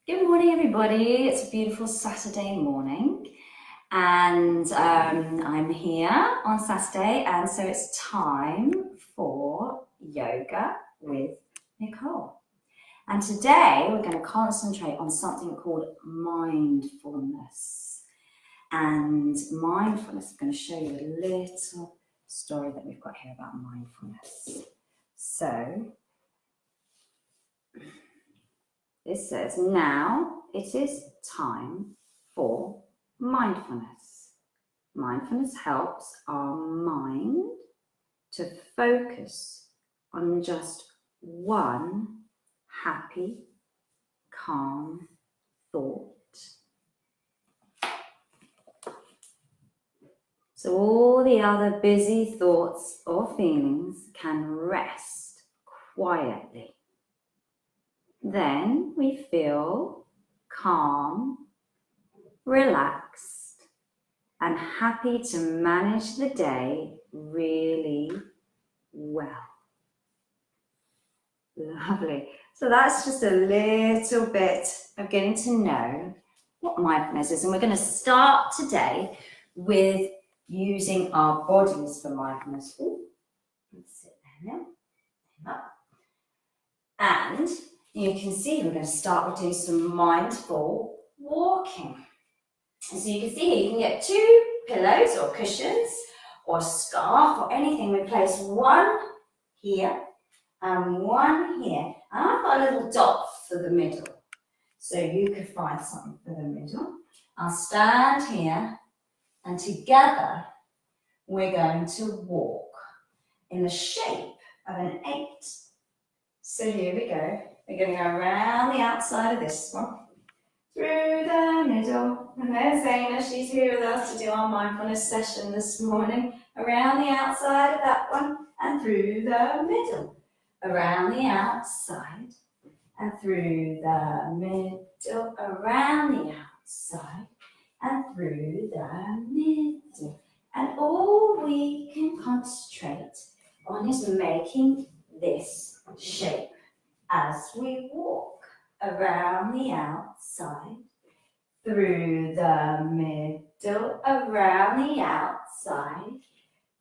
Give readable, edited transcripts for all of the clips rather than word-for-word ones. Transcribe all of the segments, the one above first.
Good morning, everybody. It's a beautiful Saturday morning, and I'm here on Saturday, and so it's time for yoga with Nicole. And today we're going to concentrate on something called mindfulness. And mindfulness, I'm going to show you a little story that we've got here about mindfulness. So this says, now it is time for mindfulness. Mindfulness helps our mind to focus on just one happy, calm thought. So all the other busy thoughts or feelings can rest quietly. Then we feel calm, relaxed, and happy to manage the day really well. Lovely. So that's just a little bit of getting to know what mindfulness is. And we're going to start today with using our bodies for mindfulness. Ooh, let's sit there now. And you can see we're going to start with doing some mindful walking. And so you can see here, you can get 2 pillows or cushions or a scarf or anything. We place one here and one here. And I've got a little dot for the middle. So you could find something for the middle. I'll stand here and together we're going to walk in the shape of an 8. So here we go. We're going to go around the outside of this one, through the middle. And there's Zaina, she's here with us to do our mindfulness session this morning. Around the outside of that one and through the middle. Around the outside and through the middle. Around the outside and through the middle. And all we can concentrate on is making this shape as we walk around the outside, through the middle, around the outside,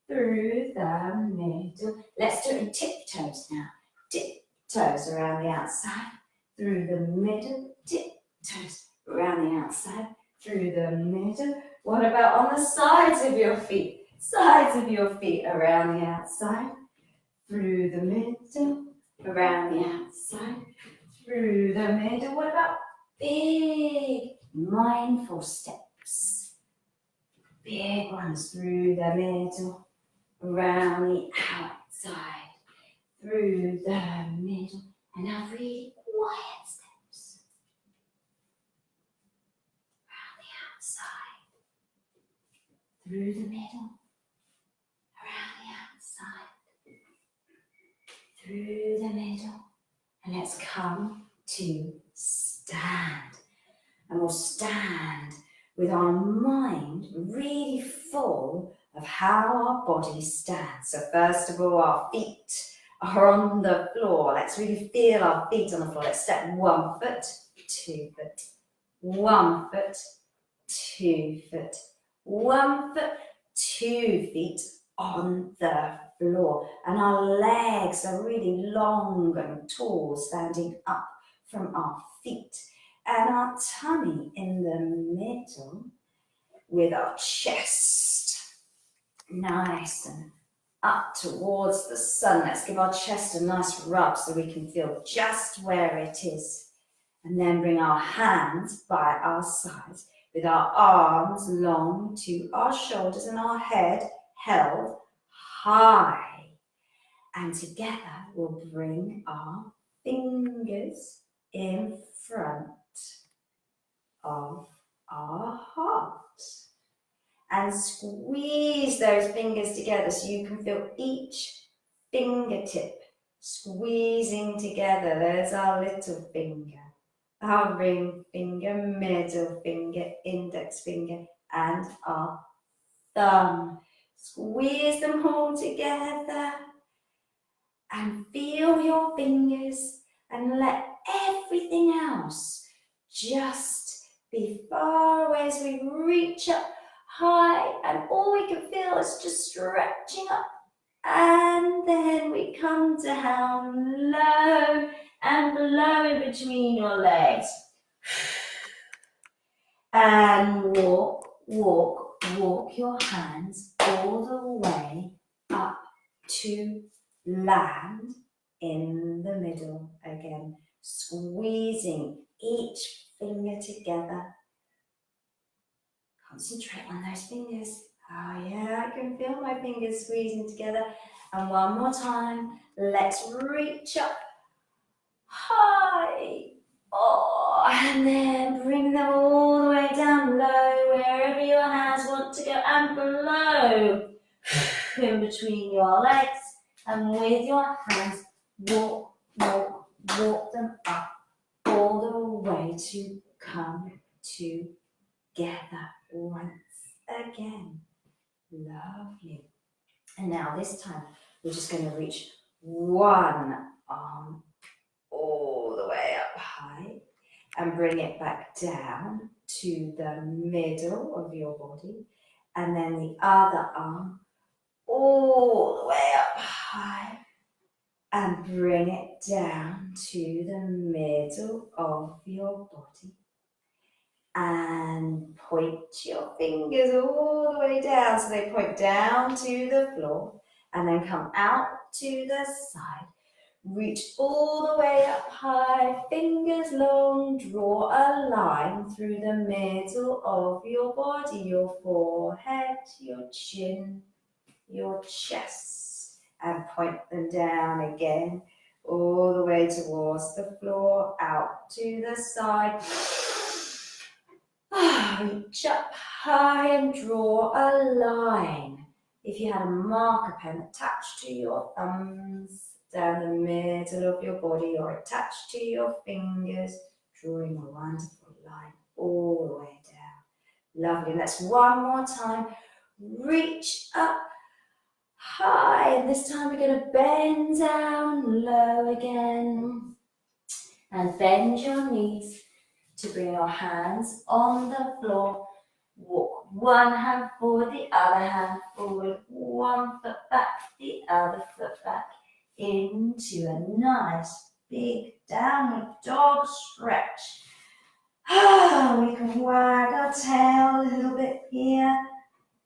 through the middle. Let's do it in tiptoes now. Tiptoes around the outside, through the middle, tiptoes around the outside, through the middle. What about on the sides of your feet? Sides of your feet around the outside, through the middle, around the outside, through the middle. What about big mindful steps? Big ones through the middle, around the outside, through the middle. And now really quiet steps. Around the outside, through the middle, around the outside, through the middle. And let's come to stand. And we'll stand with our mind really full of how our body stands. So first of all, our feet are on the floor. Let's really feel our feet on the floor. Let's step 1 foot, 2 foot, 1 foot, 2 foot, 1 foot, 2 feet on the floor. And our legs are really long and tall, standing up from our feet. And our tummy in the middle with our chest nice and up towards the sun. Let's give our chest a nice rub so we can feel just where it is. And then bring our hands by our sides with our arms long to our shoulders and our head held high. And together we'll bring our fingers in front of our heart. And squeeze those fingers together so you can feel each fingertip squeezing together. There's our little finger, our ring finger, middle finger, index finger, and our thumb. Squeeze them all together and feel your fingers and let everything else just be far away as we reach up high, and all we can feel is just stretching up. And then we come down low and low in between your legs. And walk, walk, walk your hands all the way up to land in the middle again, squeezing each finger together. Concentrate on those fingers. Oh yeah, I can feel my fingers squeezing together. And one more time, let's reach up high. Oh, and then bring them all the way down low, wherever your hands want to go, and below, in between your legs. And with your hands, walk, walk, walk them up all the way to come together once again. Lovely. And now this time, we're just going to reach one arm all the way up high and bring it back down to the middle of your body, and then the other arm all the way up high and bring it down to the middle of your body, and point your fingers all the way down so they point down to the floor, and then come out to the side. Reach all the way up high, fingers long, draw a line through the middle of your body, your forehead, your chin, your chest, and point them down again, all the way towards the floor, out to the side. Reach up high and draw a line. If you had a marker pen attached to your thumbs, down the middle of your body or attached to your fingers, drawing a wonderful line all the way down. Lovely. Let's one more time. Reach up high, and this time we're going to bend down low again. And bend your knees to bring your hands on the floor. Walk one hand forward, the other hand forward, one foot back, the other foot back, into a nice big downward dog stretch. We can wag our tail a little bit here.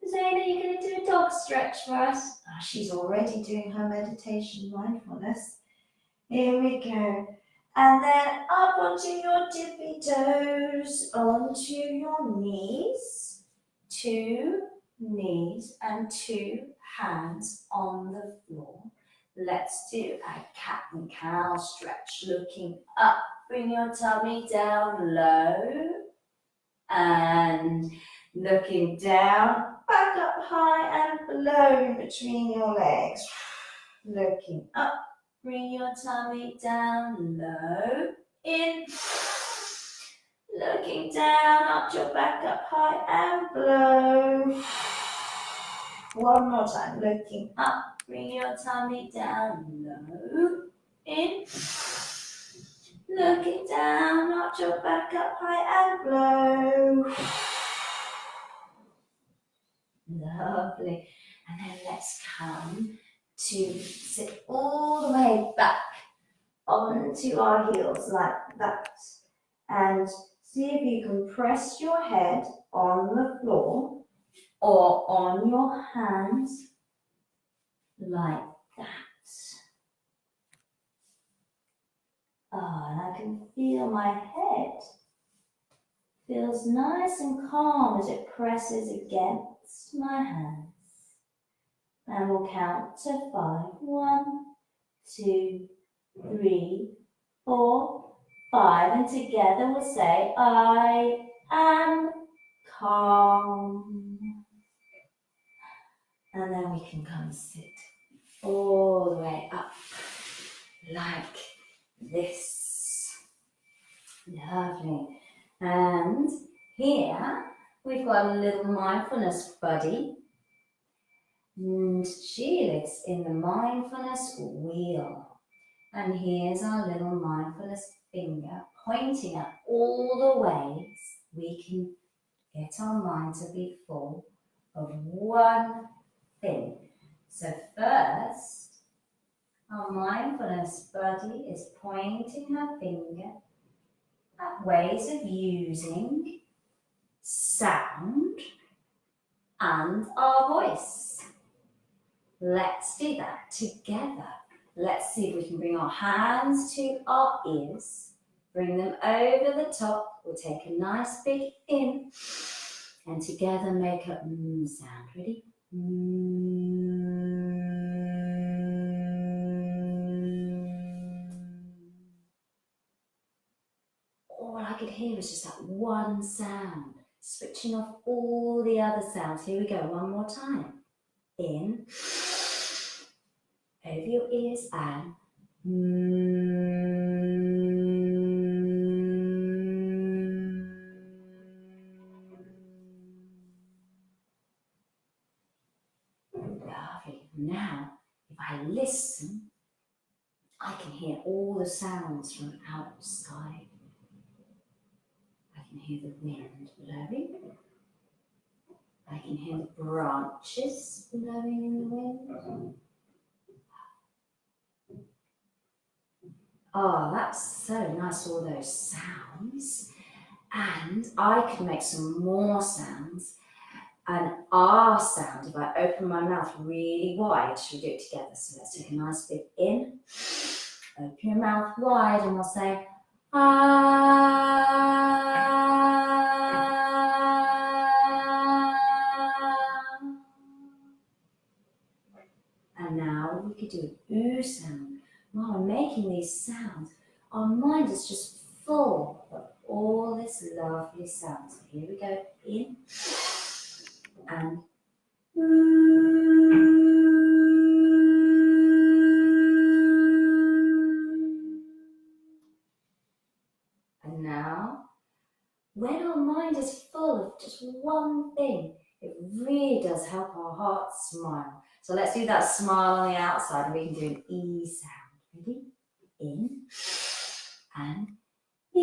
Zayna, you're going to do a dog stretch for us? She's already doing her meditation mindfulness. Here we go. And then up onto your tippy toes, onto your knees, 2 knees and 2 hands on the floor. Let's do a cat and cow stretch. Looking up, bring your tummy down low, and looking down, back up high and below in between your legs. Looking up, bring your tummy down low, in, looking down, arch your back up high and below. One more time, looking up, bring your tummy down low, in, looking down, arch your back up high and below. Lovely. And then let's come to sit all the way back onto our heels like that. And see if you can press your head on the floor or on your hands like that. And I can feel my head feels nice and calm as it presses against my hands. And we'll count to 5. 1, 2, 3, 4, 5. And together we'll say, I am calm. And then we can come and sit all the way up like this. Lovely. And here we've got a little mindfulness buddy. And she lives in the mindfulness wheel. And here's our little mindfulness finger pointing at all the ways we can get our mind to be full of one thing. So first, our mindfulness buddy is pointing her finger at ways of using sound and our voice. Let's do that together. Let's see if we can bring our hands to our ears, bring them over the top. We'll take a nice big in and together make a sound. Ready? All I could hear was just that one sound, switching off all the other sounds. Here we go, one more time. In, over your ears and lovely. Now, if I listen, I can hear all the sounds from outside. I can hear the wind blowing. I can hear the branches blowing in the wind. Oh, that's so nice, all those sounds. And I can make some more sounds. And our sound, if I open my mouth really wide, should we do it together? So let's take a nice big in. Open your mouth wide and we'll say, ah. And now we could do an ooh sound. While we're making these sounds, our mind is just full of all this lovely sound. So here we go, in and ooh. And now, when our mind is full of just one thing, it really does help our heart smile. So let's do that smile on the outside and we can do an E sound. Ready? In and E.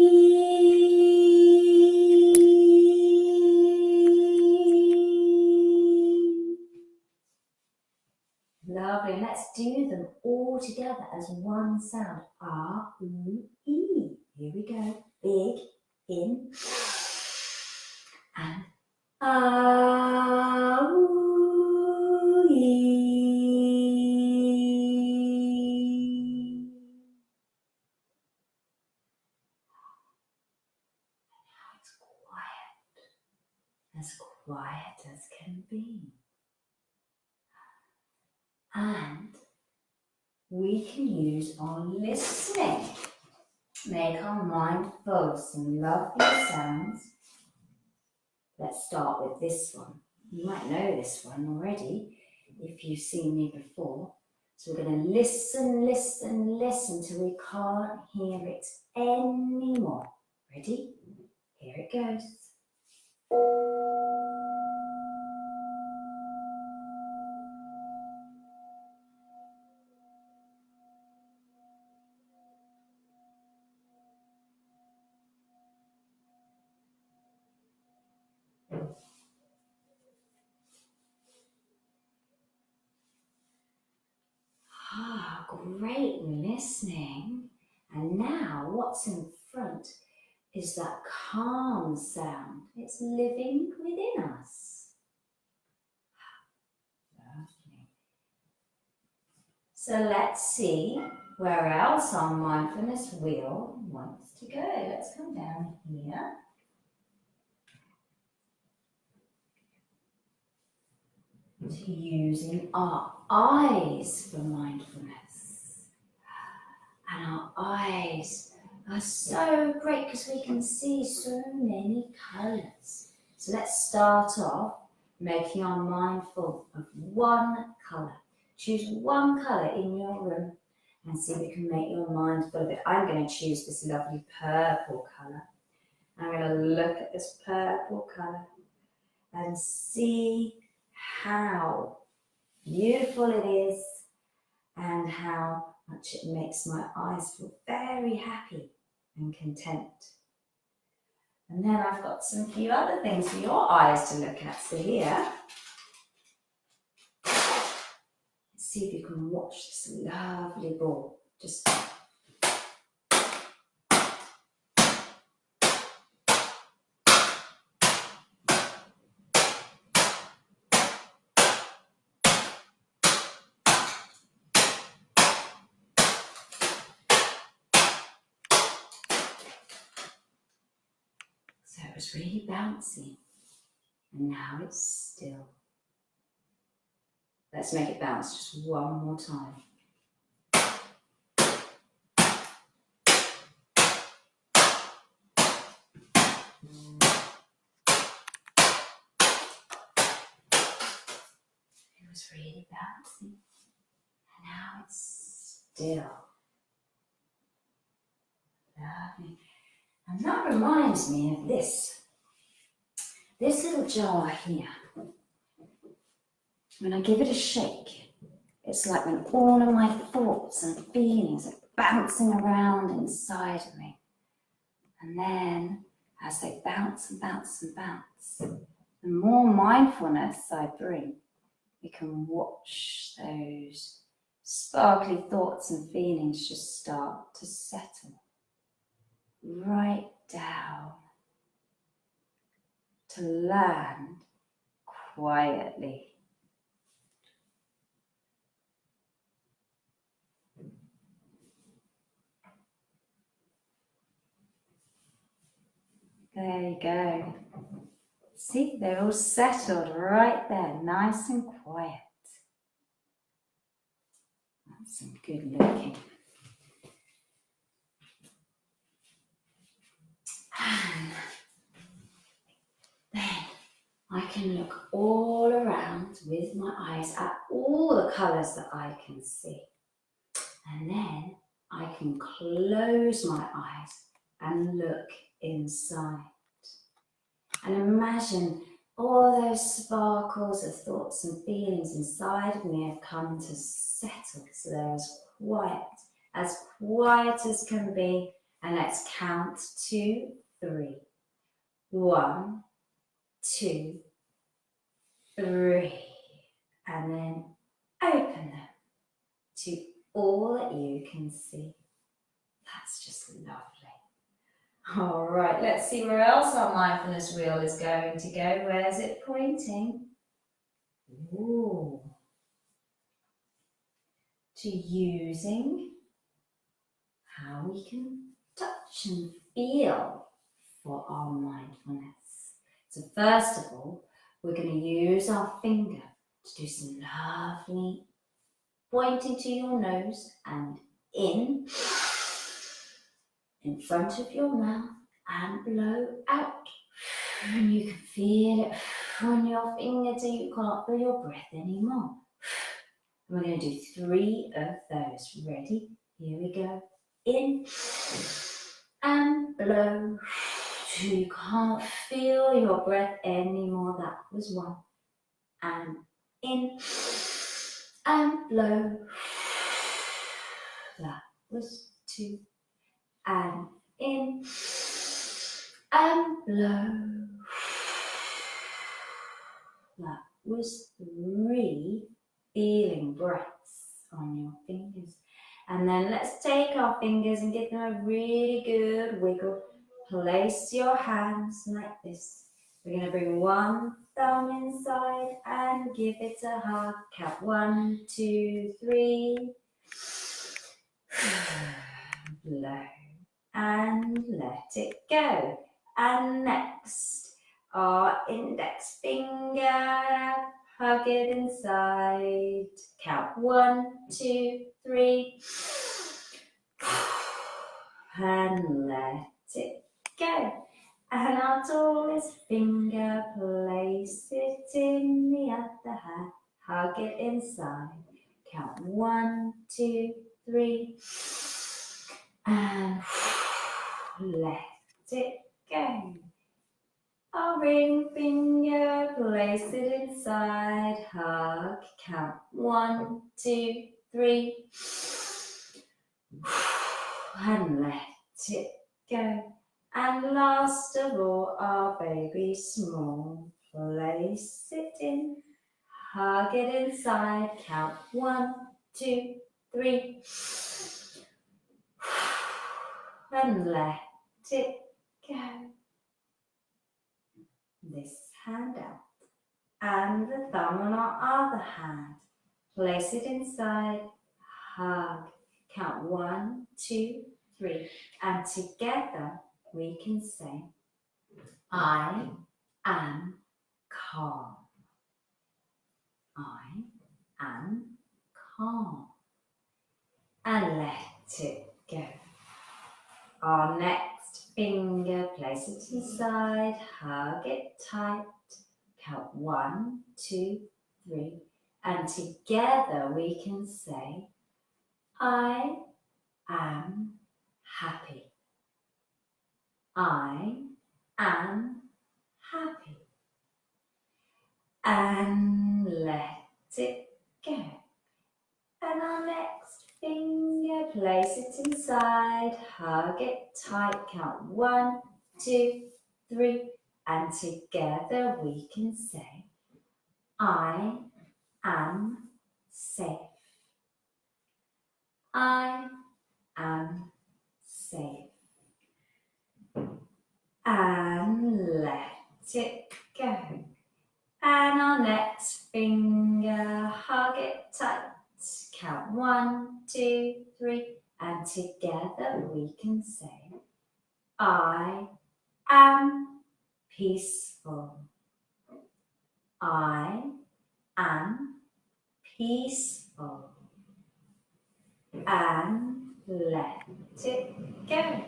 Lovely. And let's do them all together as one sound. R, U, E. Here we go. Big in and ah, ooh, ee. Now it's quiet as can be. And we can use our listening. Make our mind full of some lovely sounds. Let's start with this one. You might know this one already if you've seen me before. So we're going to listen, listen, listen till we can't hear it anymore. Ready? Here it goes. Ah, great listening. And now what's in front is that calm sound. It's living within us. Lovely. So let's see where else our mindfulness wheel wants to go. Let's come down here. To using our eyes for mindfulness. And our eyes are so great because we can see so many colours. So let's start off making our mind full of one colour. Choose one colour in your room and see if you can make your mind full of it. I'm going to choose this lovely purple colour. I'm going to look at this purple colour and see how beautiful it is and how much it makes my eyes feel very happy and content. And then I've got some few other things for your eyes to look at. So here, let's see if you can watch this lovely ball. Just so it was really bouncy, and now it's still. Let's make it bounce just one more time. It was really bouncy, and now it's still. Lovely. And that reminds me of this little jar here. When I give it a shake, it's like when all of my thoughts and feelings are bouncing around inside of me. And then as they bounce and bounce and bounce, the more mindfulness I bring, we can watch those sparkly thoughts and feelings just start to settle right down to land quietly. There you go. See, they're all settled right there, nice and quiet. That's some good looking. And then I can look all around with my eyes at all the colours that I can see. And then I can close my eyes and look inside. And imagine all those sparkles of thoughts and feelings inside of me have come to settle. So they're as quiet as can be. And let's count 2, 3. 1, 2, 3. And then open them to all that you can see. That's just lovely. All right, let's see where else our mindfulness wheel is going to go. Where's it pointing? Ooh. To using how we can touch and feel for our mindfulness. So first of all, we're going to use our finger to do some lovely pointing to your nose and in front of your mouth and blow out. And you can feel it on your finger till you can't feel your breath anymore. And we're going to do 3 of those. Ready? Here we go. In and blow till you can't feel your breath anymore. That was 1. And in and blow. That was 2. And in and blow. That was 3 feeling breaths on your fingers. And then let's take our fingers and give them a really good wiggle. Place your hands like this. We're going to bring one thumb inside and give it a hug. Count 1, 2, 3. Blow. And let it go. And next, our index finger, hug it inside. Count 1, 2, 3. And let it go. And our tallest finger, place it in the other hand. Hug it inside. Count 1, 2, 3. And let it go. Our ring finger, place it inside. Hug. Count 1, 2, 3. And let it go. And last of all, our baby small. Place it in, hug it inside, count 1, 2, 3. And let it go. This hand out. And the thumb on our other hand. Place it inside, hug. Count 1, 2, 3. And together we can say, I am calm. I am calm. And let it go. Our next finger, place it inside, hug it tight. Count 1, 2, 3. And together we can say, I am happy. I am happy. And let it go. And our next finger, place it inside, hug it tight, count 1, 2, 3, and together we can say, I am safe. I am safe. And let it go. And our next finger, hug it tight. Count 1, 2, 3, and together we can say, I am peaceful. I am peaceful. And let it go.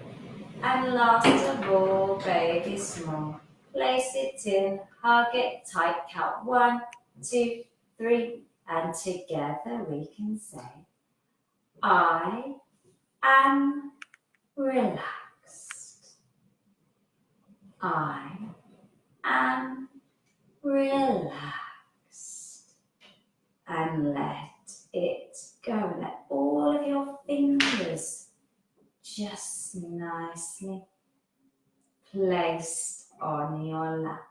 And last of all, baby small. Place it in, hug it tight, count 1, 2, 3, and together we can say, I am relaxed. I am relaxed. And let it go. Let all of your fingers just nicely placed on your lap.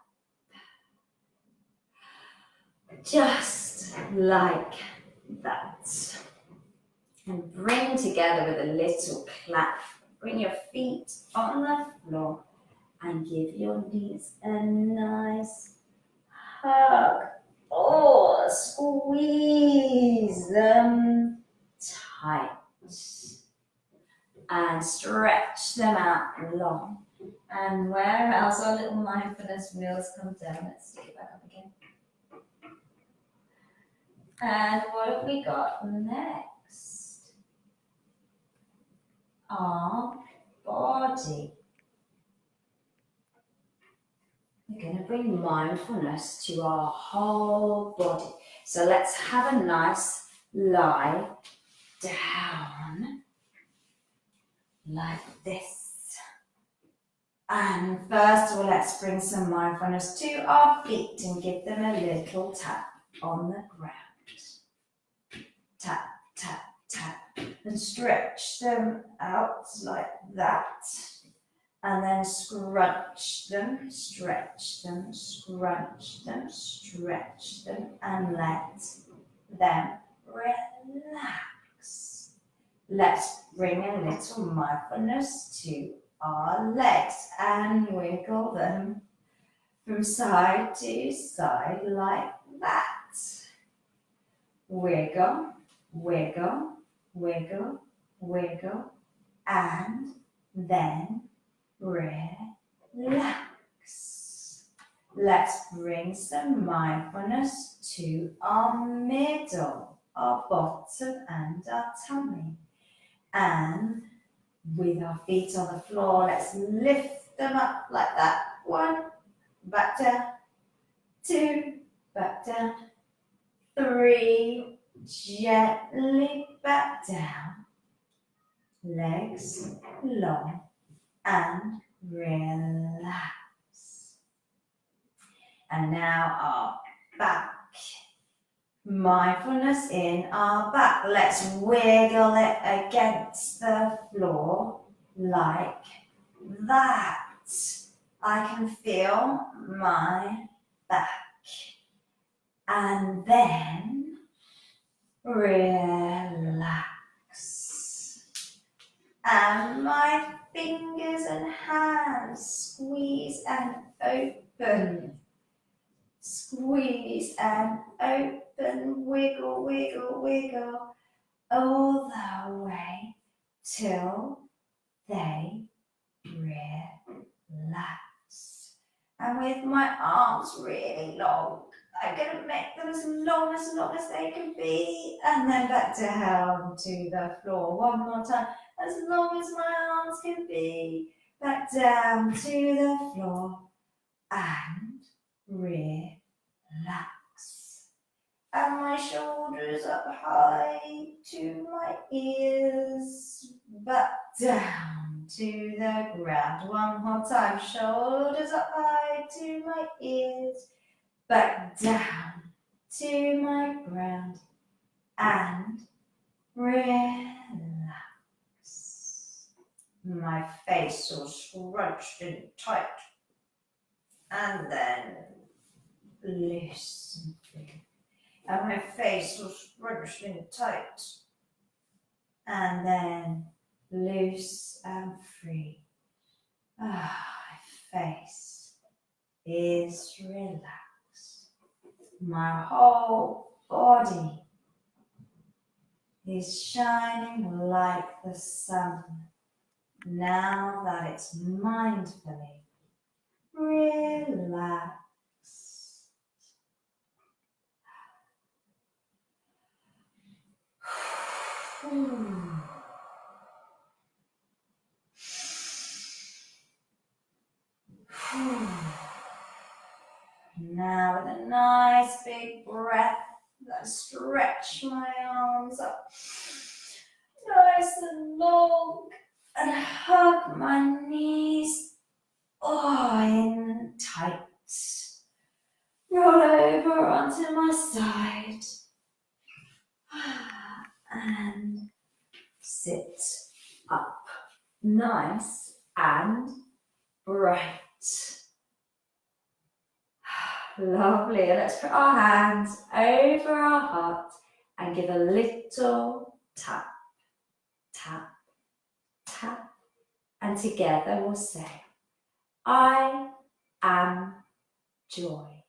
Just like that. And bring together with a little clap. Bring your feet on the floor and give your knees a nice hug. Oh, squeeze them tight. And stretch them out long. And where else our little mindfulness wheels come down, let's stick it back up again. And what have we got next? Our body. We're going to bring mindfulness to our whole body. So let's have a nice lie down like this. And first of all, let's bring some mindfulness to our feet and give them a little tap on the ground. Tap, tap, tap. And stretch them out like that. And then scrunch them, stretch them, scrunch them, stretch them, and let them relax. Let's bring a little mindfulness to our legs and wiggle them from side to side like that. Wiggle, wiggle, wiggle, wiggle, and then relax. Let's bring some mindfulness to our middle, our bottom and our tummy. And with our feet on the floor, let's lift them up like that. 1, back down. 2, back down. 3, gently back down. Legs long and relax. And now our back. Mindfulness in our back. Let's wiggle it against the floor like that. I can feel my back. And then relax. And my fingers and hands squeeze and open. Squeeze and open, wiggle, wiggle, wiggle, all the way till they relax. And with my arms really long, I'm going to make them as long as they can be, and then back down to the floor. One more time, as long as my arms can be, back down to the floor, and relax. And my shoulders up high to my ears, back down to the ground. One more time, shoulders up high to my ears, back down to my ground, and relax. My face all scrunched and tight, and then loose and free. And my face was scrunched and tight, and then loose and free. My face is relaxed. My whole body is shining like the sun now that it's mindfully relaxed. Now with a nice big breath, I stretch my arms up nice and long and hug my knees in tight. Roll over onto my side and sit up nice and bright. Lovely. Let's put our hands over our heart and give a little tap, tap, tap. And together we'll say, I am joy.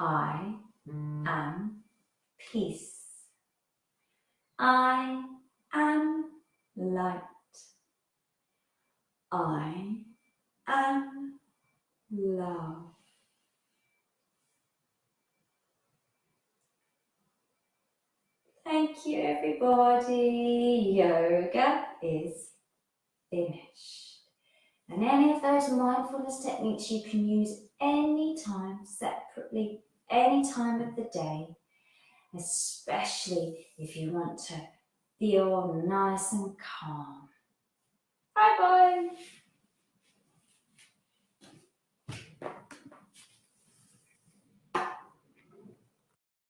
I am peace. I am light. I am love. Thank you, everybody. Yoga is finished. And any of those mindfulness techniques you can use anytime, separately, any time of the day, especially if you want to feel nice and calm. Bye-bye.